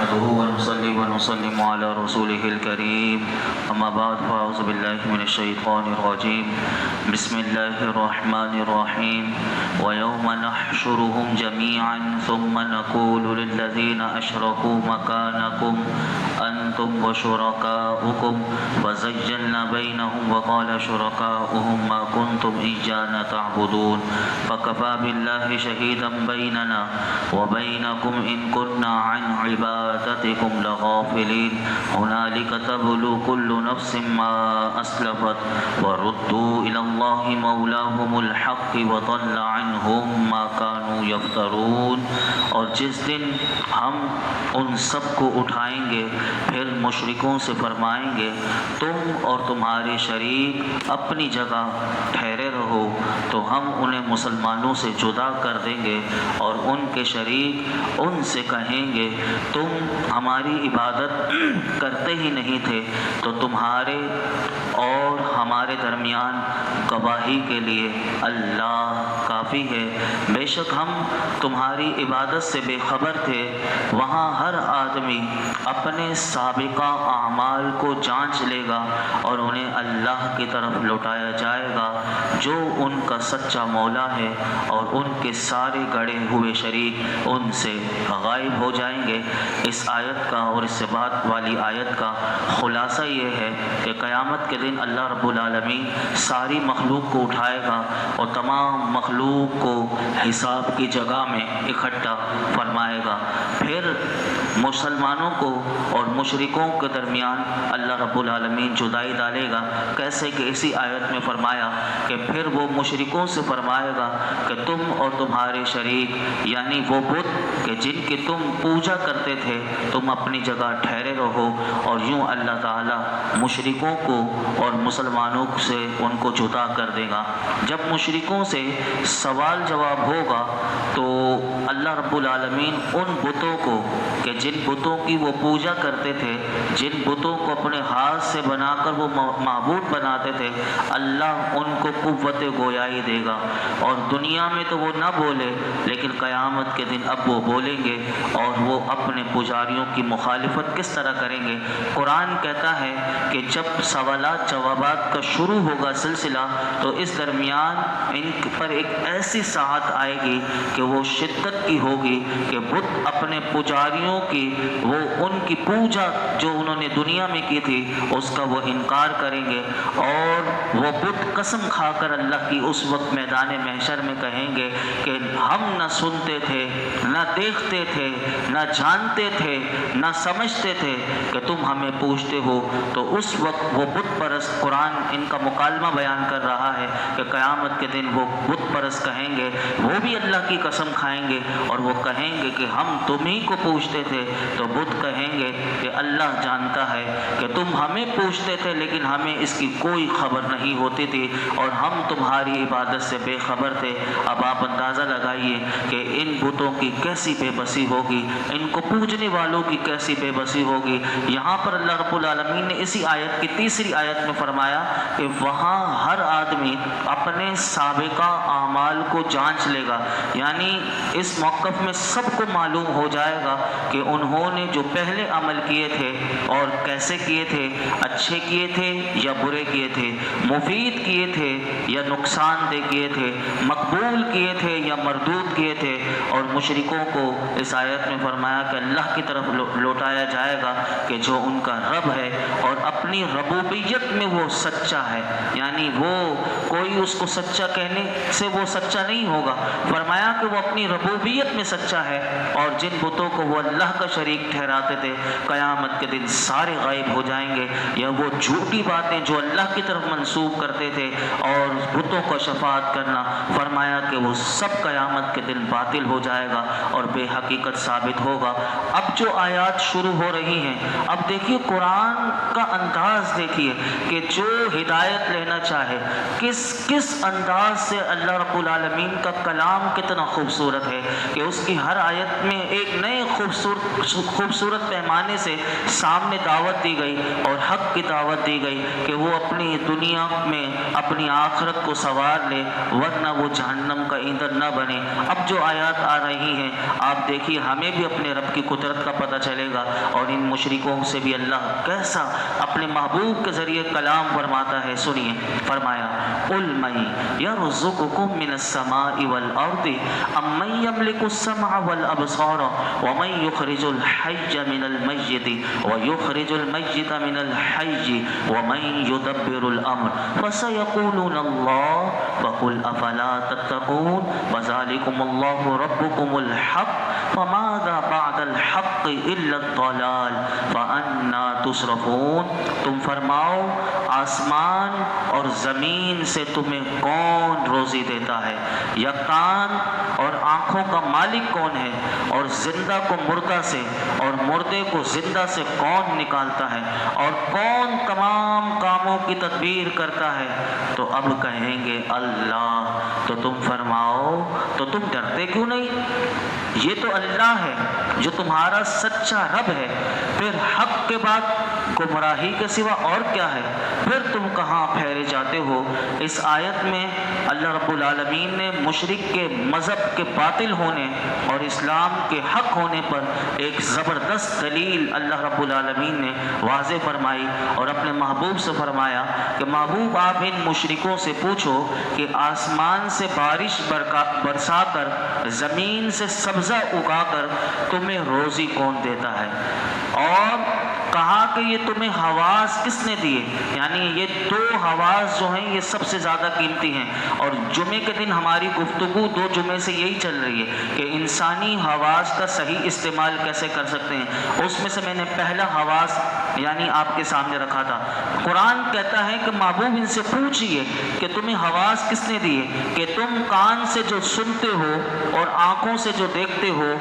نحمده ونصلي ونسلم على رسوله الكريم أما بعد فأعوذ بالله من الشيطان الرجيم بسم الله الرحمن الرحيم ويوم نحشرهم جميعا ثم نقول للذين أشركوا مكانكم أنتم وشركاؤكم فزيّلنا بينهم وقال شركاؤهم ما كنتم إيانا تعبدون فكفى بالله شهيدا بيننا وبينكم إن كنا عن عبادتكم لغافلين هنالك تبلو كل نفس ما أسلفت وردوا إلى الله مولاهم الحق وضل عنهم ما كانوا يفترون. اور جس دن ہم ان سب کو اٹھائیں گے پھر مشرکوں سے فرمائیں گے تم اور تمہارے شریک اپنی جگہ ٹھہرے رہو تو ہم انہیں مسلمانوں سے جدا کر دیں گے اور ان کے شریک ان سے کہیں گے تم ہماری عبادت کرتے ہی نہیں تھے تو تمہارے اور ہمارے درمیان گواہی کے لیے اللہ کافی ہے. بے شک ہم تمہاری عبادت سے بے خبر تھے. وہاں ہر آدمی اپنے سابقہ اعمال کو جانچ لے گا اور انہیں اللہ کی طرف لوٹایا جائے گا جو ان کا سچا مولا ہے اور ان کے سارے گڑے ہوئے شریک ان سے غائب ہو جائیں گے. اس آیت کا اور اس سے بعد والی آیت کا خلاصہ یہ ہے کہ قیامت کے دن اللہ رب العالمین ساری مخلوق کو اٹھائے گا اور تمام مخلوق کو حساب کی جگہ میں اکٹھا فرمائے گا. پھر مسلمانوں کو اور مشرکوں کے درمیان اللہ رب العالمین جدائی ڈالے گا. کیسے کہ اسی آیت میں فرمایا کہ پھر وہ مشرکوں سے فرمائے گا کہ تم اور تمہارے شریک یعنی وہ بت کہ جن کی تم پوجا کرتے تھے تم اپنی جگہ ٹھہرے رہو. اور یوں اللہ تعالیٰ مشرکوں کو اور مسلمانوں سے ان کو جدا کر دے گا. جب مشرکوں سے سوال جواب ہوگا تو اللہ رب العالمین ان بتوں کو کہ جن بتوں کی وہ پوجا کرتے تھے جن بتوں کو اپنے ہاتھ سے بنا کر وہ معبود بناتے تھے اللہ ان کو قوت گویائی دے گا. اور دنیا میں تو وہ نہ بولے لیکن قیامت کے دن اب وہ بولیں گے اور وہ اپنے پجاریوں کی مخالفت کس طرح کریں گے. قرآن کہتا ہے کہ جب سوالات جوابات کا شروع ہوگا سلسلہ تو اس درمیان ان پر ایک ایسی ساعت آئے گی کہ وہ شدت کی ہوگی کہ بت اپنے پجاریوں کی وہ ان کی پوجا جو انہوں نے دنیا میں کی تھی اس کا وہ انکار کریں گے اور وہ بت قسم کھا کر اللہ کی اس وقت میدان محشر میں کہیں گے کہ ہم نہ سنتے تھے نہ دیکھتے تھے نہ جانتے تھے نہ سمجھتے تھے کہ تم ہمیں پوچھتے ہو. تو اس وقت وہ بت پرست قرآن ان کا مکالمہ بیان کر رہا ہے کہ قیامت کے دن وہ بت پرست کہیں گے وہ بھی اللہ کی قسم کھائیں گے اور وہ کہیں گے کہ ہم تمہیں کو پوچھتے تھے. تو بت کہیں گے کہ اللہ جانتا ہے کہ تم ہمیں پوچھتے تھے لیکن ہمیں اس کی کوئی خبر نہیں ہوتی تھی اور ہم تمہاری عبادت سے بے خبر تھے. اب آپ اندازہ لگائیے کہ ان بتوں کی کیسی بے بسی ہوگی ان کو پوجنے والوں کی کیسی بے بسی ہوگی. یہاں پر اللہ رب العالمین نے اسی آیت کی تیسری آیت میں فرمایا کہ وہاں ہر آدمی اپنے سابقہ اعمال کو جانچ لے گا. یعنی اس موقف میں سب کو معلوم ہو جائے گا کہ انہوں نے جو پہلے عمل کیے تھے اور کیسے کیے تھے اچھے کیے تھے یا برے کیے تھے مفید کیے تھے یا نقصان دہ کیے تھے مقبول کیے تھے یا مردود کیے تھے. اور مشرکوں کو اس آیت میں فرمایا کہ اللہ کی طرف لوٹایا جائے گا کہ جو ان کا رب ہے اور اپنی ربوبیت میں وہ سچا ہے. یعنی وہ کوئی اس کو سچا کہنے سے وہ سچا نہیں ہوگا. فرمایا کہ وہ اپنی ربوبیت میں سچا ہے اور جن بتوں کو وہ اللہ کا شریک ٹھہراتے تھے قیامت کے دن سارے غائب ہو جائیں گے. یا وہ جھوٹی باتیں جو اللہ کی طرف منسوب کرتے تھے اور بتوں کو شفاعت کرنا فرمایا کہ وہ سب قیامت کے دن باطل ہو جائے گا اور بے حقیقت ثابت ہوگا. اب جو آیات شروع ہو رہی ہیں اب دیکھیے قرآن کا انداز دیکھیے کہ جو ہدایت لینا چاہے کس کس انداز سے اللہ رب العالمین کا کلام کتنا خوبصورت ہے کہ اس کی ہر آیت میں ایک نئے خوبصورت پیمانے سے سامنے دعوت دی گئی اور حق کی دعوت دی گئی کہ وہ اپنی دنیا میں اپنی آخرت کو سنوار لے ورنہ وہ جہنم کا ایندھن نہ بنے۔ اب جو آیات آ رہی ہیں آپ دیکھیے ہمیں بھی اپنے رب کی قدرت کا پتہ چلے گا اور ان مشرکوں سے بھی اللہ کیسا اپنے محبوب کے ذریعے کلام فرماتا ہے۔ سنیے، فرمایا قُلْ مَن يَرْزُقُكُم مِّنَ السَّمَاءِ وَالْأَرْضِ أَمَّن يَمْلِكُ السَّمْعَ وَالْأَبْصَارَ وَمَن يُخْرِجُ الْحَيَّ مِنَ الْمَيِّتِ وَيُخْرِجُ الْمَيِّتَ مِنَ الْحَيِّ وَمَن يُدَبِّرُ الْأَمْرَ فَسَيَقُولُونَ اللَّهُ فَقُلْ أَفَلَا تَتَّقُونَ وَذَلِكُمُ اللَّهُ رَبُّكُمُ الْحَقُّ فَمَاذَا بَعْدَ الْحَقِّ إِلَّا الضَّلَالُ فَأَنَّىٰ تُصْرَفُونَ۔ تم فرماؤ آسمان اور زمین سے تمہیں کون روزی دیتا ہے؟ یا کان اور آنکھوں کا مالک کون ہے؟ اور زندہ کو مردہ سے اور مردے کو زندہ سے کون نکالتا ہے؟ اور کون تمام کاموں کی تدبیر کرتا ہے؟ تو اب کہیں گے اللہ۔ تو تم فرماؤ تو تم ڈرتے کیوں نہیں؟ یہ تو اللہ ہے جو تمہارا سچا رب ہے، پھر حق کے بعد گمراہی کے سوا اور کیا ہے؟ پھر تم کہاں پھیرے جاتے ہو؟ اس آیت میں اللہ رب العالمین نے مشرک کے مذہب کے باطل ہونے اور اسلام کے حق ہونے پر ایک زبردست دلیل اللہ رب العالمین نے واضح فرمائی اور اپنے محبوب سے فرمایا کہ محبوب آپ ان مشرکوں سے پوچھو کہ آسمان سے بارش برسا کر زمین سے سبزہ اگا کر تمہیں روزی کون دیتا ہے؟ اور کہا کہ یہ تمہیں حواس کس نے دیے؟ یعنی یہ دو حواس جو ہیں یہ سب سے زیادہ قیمتی ہیں، اور جمعے کے دن ہماری گفتگو 2 جمعے سے یہی چل رہی ہے کہ انسانی حواس کا صحیح استعمال کیسے کر سکتے ہیں۔ اس میں سے میں نے پہلا حواس یعنی آپ کے سامنے رکھا تھا۔ قرآن کہتا ہے کہ محبوب ان سے پوچھئے کہ تمہیں حواس کس نے دیے کہ تم کان سے جو سنتے ہو اور آنکھوں سے جو دیکھتے ہو،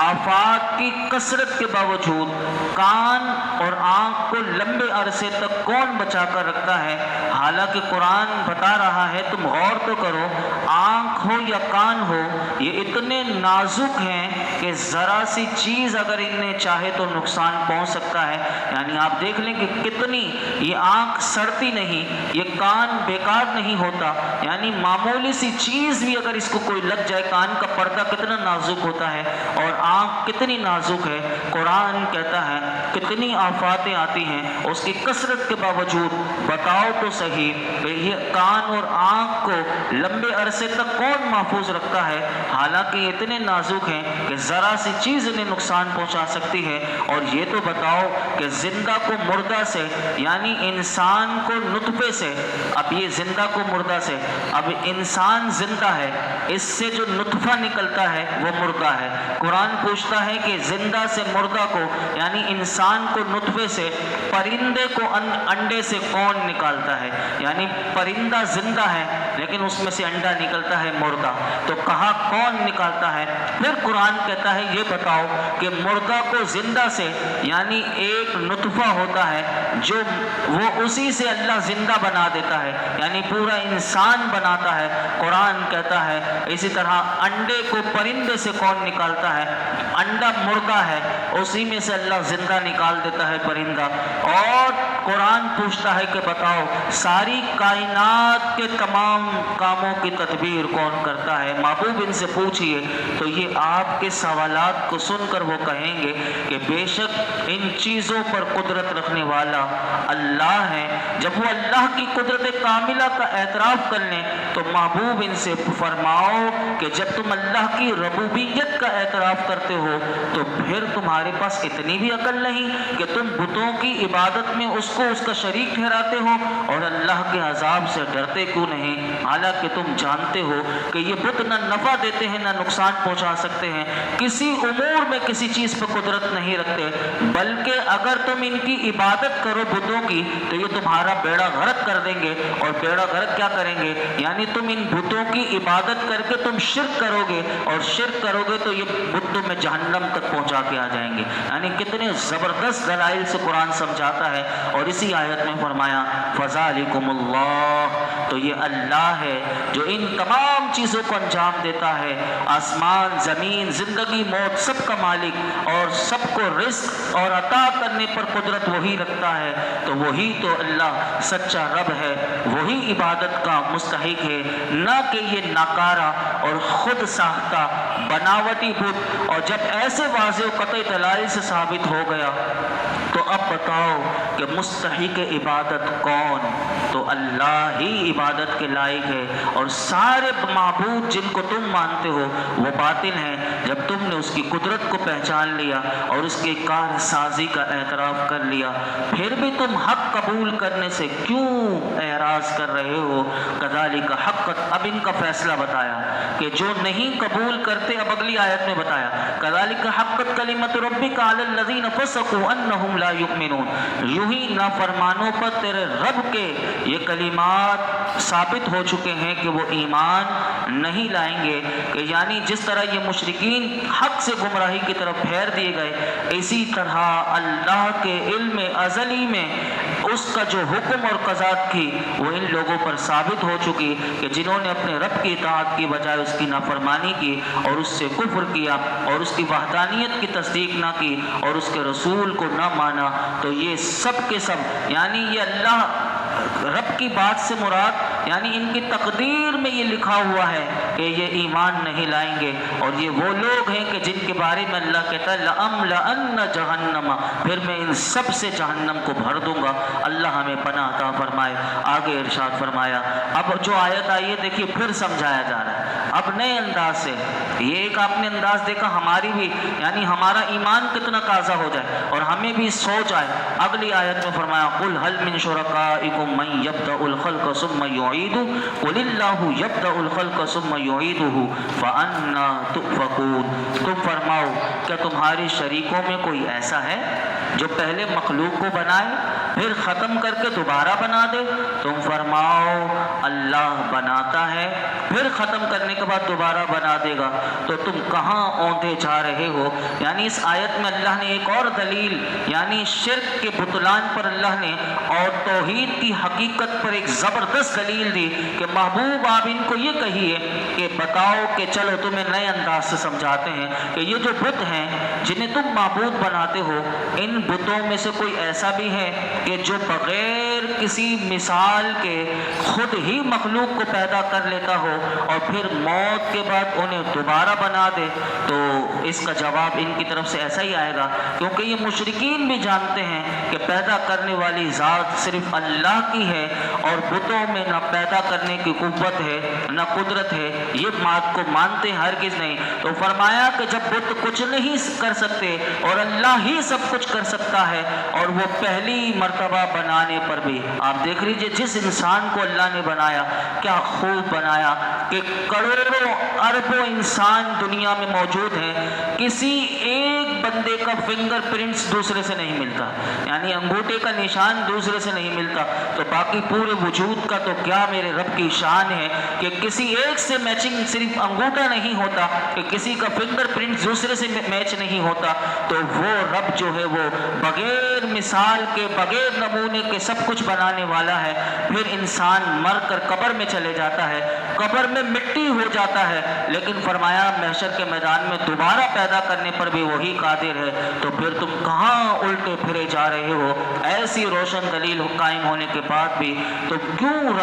آفات کی کثرت کے باوجود کان اور آنکھ کو لمبے عرصے تک کون بچا کر رکھتا ہے؟ حالانکہ قرآن بتا رہا ہے تم غور تو کرو، آنکھ ہو یا کان ہو یہ اتنے نازک ہیں کہ ذرا سی چیز اگر انہیں چاہے تو نقصان پہنچ سکتا ہے۔ یعنی آپ دیکھ لیں کہ کتنی یہ آنکھ سڑتی نہیں، یہ کان بیکار نہیں ہوتا، یعنی معمولی سی چیز بھی اگر اس کو کوئی لگ جائے، کان کا پردہ کتنا نازک ہوتا ہے اور آنکھ کتنی نازک ہے۔ قرآن کہتا ہے کتنی آفاتیں آتی ہیں، اس کی کثرت کے باوجود بتاؤ تو صحیح کہ یہ کان اور آنکھ کو لمبے عرصے تک کون محفوظ رکھتا ہے، حالانکہ یہ اتنے نازک ہیں کہ ذرا سی چیز انہیں نقصان پہنچا سکتی ہے۔ اور یہ تو بتاؤ کہ زندہ کو مردہ سے یعنی انسان کو نطفے سے، اب یہ زندہ کو مردہ سے، اب انسان زندہ ہے، اس سے جو نطفہ نکلتا ہے وہ مردہ ہے۔ قرآن پوچھتا ہے کہ زندہ سے مردہ کو یعنی انسان کو نطفے سے، پرندے کو انڈے سے کون نکالتا ہے؟ یعنی پرندہ زندہ ہے لیکن اس میں سے انڈا نکلتا ہے مردہ، تو کہا کون نکالتا ہے؟ پھر قرآن کہتا ہے یہ بتاؤ کہ مردہ کو زندہ سے یعنی ایک نطفہ ہوتا ہے جو وہ اسی سے اللہ زندہ بنا دیتا ہے، یعنی پورا انسان بناتا ہے۔ قرآن کہتا ہے اسی طرح انڈے کو پرندے سے کون نکالتا ہے؟ انڈا مردہ ہے، اسی میں سے اللہ زندہ نکال دیتا ہے پرندہ۔ اور قرآن پوچھتا ہے کہ بتاؤ ساری کائنات کے تمام کاموں کی تدبیر کون کرتا ہے؟ محبوب ان سے پوچھئے تو یہ آپ کے سوالات کو سن کر وہ کہیں گے کہ بے شک ان چیزوں پر قدرت رکھنے والا اللہ ہے۔ جب وہ اللہ کی قدرت کاملہ کا اعتراف کر لیں تو محبوب ان سے فرماؤ کہ جب تم اللہ کی ربوبیت کا اعتراف کرتے ہو تو پھر تمہارے پاس اتنی بھی عقل نہیں کہ تم بتوں کی عبادت میں اس کو اس کا شریک ٹھہراتے ہو، اور اللہ کے عذاب سے ڈرتے کیوں نہیں؟ حالانکہ تم جانتے ہو کہ یہ بت نہ نفع دیتے ہیں نہ نقصان پہنچا سکتے ہیں، کسی امور میں کسی چیز پہ قدرت نہیں رکھتے، بلکہ اگر تم ان کی عبادت کرو بتوں کی تو یہ تمہارا بیڑا غرق کر دیں گے۔ اور بیڑا غرق کیا کریں گے؟ یعنی تم ان بتوں کی عبادت کر کے تم شرک کرو گے، اور شرک کرو گے تو یہ بت تمہیں جہنم تک پہنچا کے آ جائیں گے۔ یعنی کتنے زبردست دلائل سے قرآن سمجھاتا ہے، اور اور اسی آیت میں فرمایا فَذَلِكُمُ اللَّهُ، تو یہ اللہ ہے جو ان تمام چیزوں کو انجام دیتا ہے، آسمان زمین زندگی موت سب کا مالک، اور سب کو رزق اور عطا کرنے پر قدرت وہی رکھتا ہے، تو وہی تو اللہ سچا رب ہے، وہی عبادت کا مستحق ہے، نہ کہ یہ ناکارہ اور خود ساختہ بناوٹی بت۔ اور جب ایسے واضح و قطعی دلائل سے ثابت ہو گیا تو اب بتاؤ کہ مستحق عبادت کون؟ تو اللہ ہی عبادت کے لائق ہے، اور سارے معبود جن کو تم مانتے ہو وہ باطل ہیں۔ جب تم نے اس کی قدرت کو پہچان لیا اور اس کی کار سازی کا اعتراف کر لیا، پھر بھی تم حق قبول کرنے سے کیوں اعراض کر رہے ہو؟ کذالک حقت، اب ان کا فیصلہ بتایا کہ جو نہیں قبول کرتے، اب اگلی آیت میں بتایا کذالک حقت کلمۃ ربک علی الذین فسقوا انہم لا یؤمنون، یوں ہی نافرمانوں پر تیرے رب کے یہ کلمات ثابت ہو چکے ہیں کہ وہ ایمان نہیں لائیں گے، کہ یعنی جس طرح یہ مشرکین حق سے گمراہی کی طرف پھیر دیے گئے، اسی طرح اللہ کے علم ازلی میں اس کا جو حکم اور قضا تھی وہ ان لوگوں پر ثابت ہو چکی کہ جنہوں نے اپنے رب کی اطاعت کی بجائے اس کی نافرمانی کی اور اس سے کفر کیا اور اس کی وحدانیت کی تصدیق نہ کی اور اس کے رسول کو نہ مانا، تو یہ سب کے سب یعنی یہ اللہ رب کی بات سے مراد یعنی ان کی تقدیر میں یہ لکھا ہوا ہے کہ یہ ایمان نہیں لائیں گے، اور یہ وہ لوگ ہیں کہ جن کے بارے میں اللہ کہتا ہے لَأَمْلَأَنَّ جَهَنَّمَ، پھر میں ان سب سے جہنم کو بھر دوں گا۔ اللہ ہمیں پناہ عطا فرمائے۔ آگے ارشاد فرمایا، اب جو آیت آئی ہے دیکھیے پھر سمجھایا جا رہا ہے اب نئے انداز سے۔ یہ ایک آپ نے انداز دیکھا ہماری بھی یعنی ہمارا ایمان کتنا تازہ ہو جائے اور ہمیں بھی سوچ آئے۔ اگلی آیت میں فرمایا قُلْ هَلْ مِن شُرَكَائِكُم مَّن يَبْدَأُ الْخَلْقَ ثُمَّ يُعِيدُهُ قُلِ اللَّهُ يَبْدَأُ الْخَلْقَ ثُمَّ يُعِيدُهُ فَأَنَّىٰ تُؤْفَكُونَ، تم فرماؤ کیا تمہارے شریکوں میں کوئی ایسا ہے جو پہلے مخلوق کو بنائے پھر ختم کر کے دوبارہ بنا دے؟ تم فرماؤ اللہ بناتا ہے پھر ختم کرنے کے بعد دوبارہ بنا دے گا، تو تم کہاں اوندھے جا رہے ہو؟ یعنی اس آیت میں اللہ نے ایک اور دلیل یعنی شرک کے بطلان پر اللہ نے اور توحید کی حقیقت پر ایک زبردست دلیل دی کہ محبوب آپ ان کو یہ کہیے کہ بتاؤ کہ چلو تمہیں نئے انداز سے سمجھاتے ہیں کہ یہ جو بت ہیں جنہیں تم معبود بناتے ہو، ان بتوں میں سے کوئی ایسا بھی ہے کہ جو بغیر کسی مثال کے خود ہی مخلوق کو پیدا کر لیتا ہو اور پھر موت کے بعد انہیں دوبارہ بنا دے؟ تو اس کا جواب ان کی طرف سے ایسا ہی آئے گا، کیونکہ یہ مشرکین بھی جانتے ہیں کہ پیدا کرنے والی ذات صرف اللہ کی ہے اور بتوں میں نہ پیدا کرنے کی قوت ہے نہ قدرت ہے، یہ بات کو مانتے ہرگز نہیں۔ تو فرمایا کہ جب بت کچھ نہیں کر سکتے اور اللہ ہی سب کچھ کر سکتا ہے، اور وہ پہلی مرتبہ بنانے پر بھی آپ دیکھ لیجئے جس انسان کو اللہ نے بنایا کیا خوب بنایا کہ کروڑوں اربوں انسان دنیا میں موجود ہیں، کسی ایک بندے کا فنگر پرنٹس دوسرے سے نہیں ملتا، یعنی انگوٹھے کا نشان دوسرے سے نہیں ملتا، تو باقی پورے وجود کا تو کیا میرے رب کی شان ہے کہ کسی ایک سے میچنگ صرف انگوٹھا نہیں ہوتا کہ کسی کا فنگر پرنٹ دوسرے سے میچ نہیں ہوتا، تو وہ رب جو ہے وہ بغیر مثال کے بغیر نمونے کے سب کچھ بنانے والا ہے۔ پھر انسان مر کر قبر میں چلے جاتا ہے، قبر میں مٹی ہو جاتا ہے، لیکن فرمایا محشر کے میدان میں دوبارہ پیدا کرنے پر بھی وہی قادر ہے، تو پھر تم کہاں الٹے پھرے جا رہے ہو؟ ایسی روشن دلیل قائم ہونے کے بعد بھی تم کیوں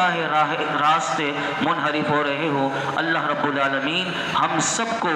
راستے منحرف ہو رہے ہو؟ اللہ رب العالمین ہم سب کو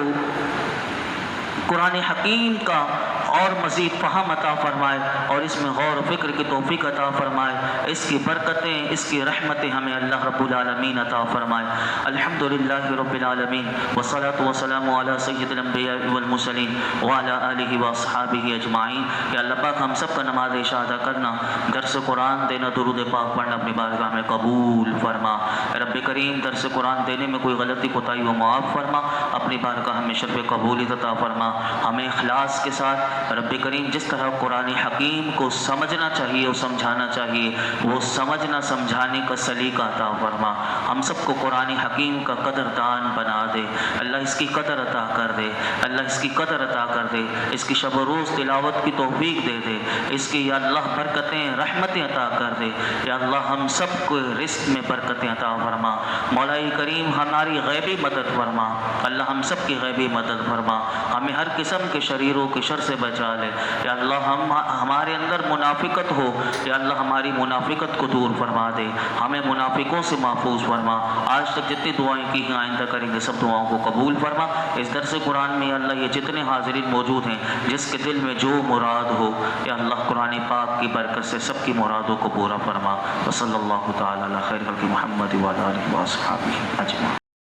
قرآن حکیم کا اور مزید فہم عطا فرمائے اور اس میں غور و فکر کی توفیق عطا فرمائے، اس کی برکتیں اس کی رحمتیں ہمیں اللہ رب العالمین عطا فرمائے۔ الحمدللہ رب العالمین والصلاة والسلام علی سید الانبیاء والمرسلین وعلی آلہ واصحابہ اجمعین۔ کہ اللہ پاک ہم سب کا نماز عشاء ادا کرنا، درس قرآن دینا، درود پاک پڑھنا اپنی بارگاہ میں قبول فرما۔ رب کریم درس قرآن دینے میں کوئی غلطی کوتاہی و معاف فرما، اپنی بارگاہ میں شرف قبولیت عطا فرما، ہمیں اخلاص کے ساتھ رب کریم جس طرح قرآن حکیم کو سمجھنا چاہیے اور سمجھانا چاہیے وہ سمجھنا سمجھانے کا سلیقہ عطا فرما. ہم سب کو قرآن حکیم کا قدردان بنا دے. اللہ اس کی قدر عطا کر دے. اللہ اس کی قدر عطا کر دے. اس کی شب و روز تلاوت کی توفیق دے دے. اس کی یا اللہ برکتیں رحمتیں عطا کر دے. یا اللہ ہم سب کو رزق میں برکتیں عطا فرما. مولا کریم ہماری غیبی مدد فرما. اللہ ہم سب کی غیبی مدد فرما. ہمیں ہر قسم کے شریروں کے شر سے بچا لے. یا اللہ ہمارے اندر منافقت ہو یا اللہ ہماری منافقت کو دور فرما دے. ہمیں منافقوں سے محفوظ فرما. آج تک جتنی دعائیں کی ہیں آئندہ کریں گے سب دعاؤں کو قبول فرما. اس درس قرآن میں یا اللہ یہ جتنے حاضرین موجود ہیں جس کے دل میں جو مراد ہو یا اللہ قرآن پاک کی برکت سے سب کی مرادوں کو پورا فرما. وصلی اللہ تعالی علی خیر خلق محمد وعلی آلہ واصحابہ اجمعین.